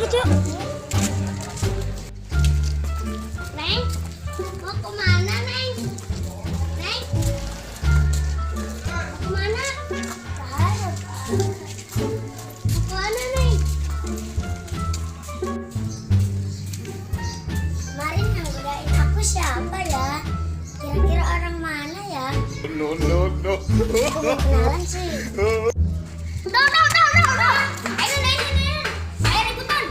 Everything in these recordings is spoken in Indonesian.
gitu yuk. Neng, mau kemana Neng? Neng, mau kemana? Mau kemana Neng? Kemarin yang godain aku siapa ya? Kira-kira orang mana ya? No. Aku kenalan sih. Ayo ributan.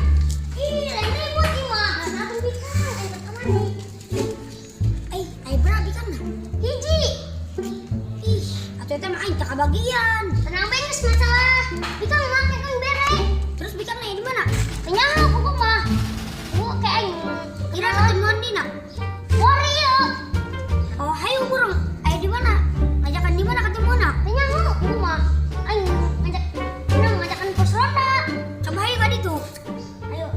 Ih, ribut nih mah. Kenapa bikan? Ribut kemana nih? Ayo berapa bikan mah? Hiji. Ih, atuh teh mah aing teu kabagian. Tenang beres masalah. Bikan mah kan bere. Terus bikan nih di mana? Nyaho kuku mah. Kuku kayak aing. Kira ketemuan di na. Wario. Oh, hayu burung. Ayo di mana? Ngajakan di mana ketemu nak? Nyaho kuku mah. Aing ngajakan pos ronda. Coba ayo tadi tuh. Ayo.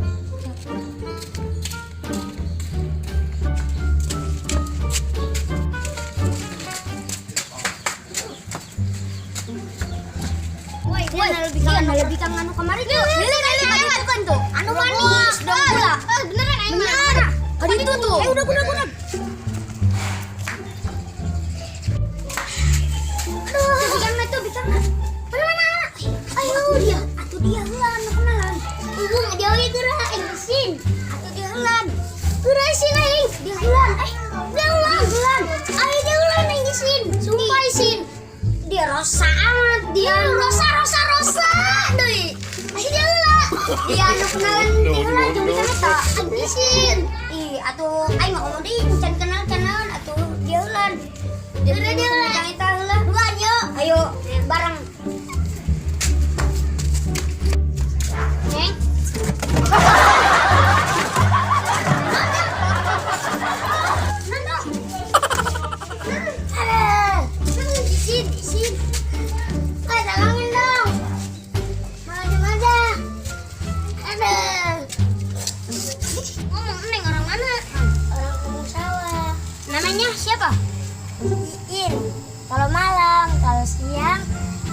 Woi, dia lebih kan anu kemarin tuh. Lili itu kan tuh. Anu manis, dong gula. Beneran aing mah. Kali itu tuh. Udah. Aduh, bikin mana? Ayo dia, atuh dia heula anu kenalan. Ibu ngajauhi geura engsin. Atuh dia heulan. Geura isin aing. Dia heulan. Dia heulan. Ayo dia heulan engsin. Sumpah isin. Dia rosa amat. Dia rosa. Deui. Ayo dia heula. Dia anu kenalan dia heula jeung bisa eta. Engsin. Ih, atuh aing mah ngomong deui can kenalan atuh dia heulan. Dia heulan. Yang eta heula. Duaan yuk. Ayo bareng. Neng. Isin. Dalangin dong. Maju. Aduh. Ngomong Neng orang mana? Orang kampung sawah. Namanya siapa? Iin. Kalau malam, kalau siang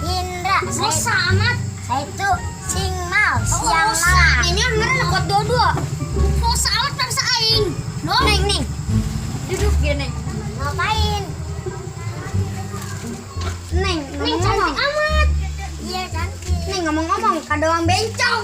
Indra. Rosa amat. Saya itu Singmal, siang malam. Ini beneran kuat dua-dua. Rosa amat paksa aing. No? Neng. Duduk dia, Neng. Ngapain? Neng cantik amat. Iya cantik. Neng ngomong-ngomong, kadoang bencong.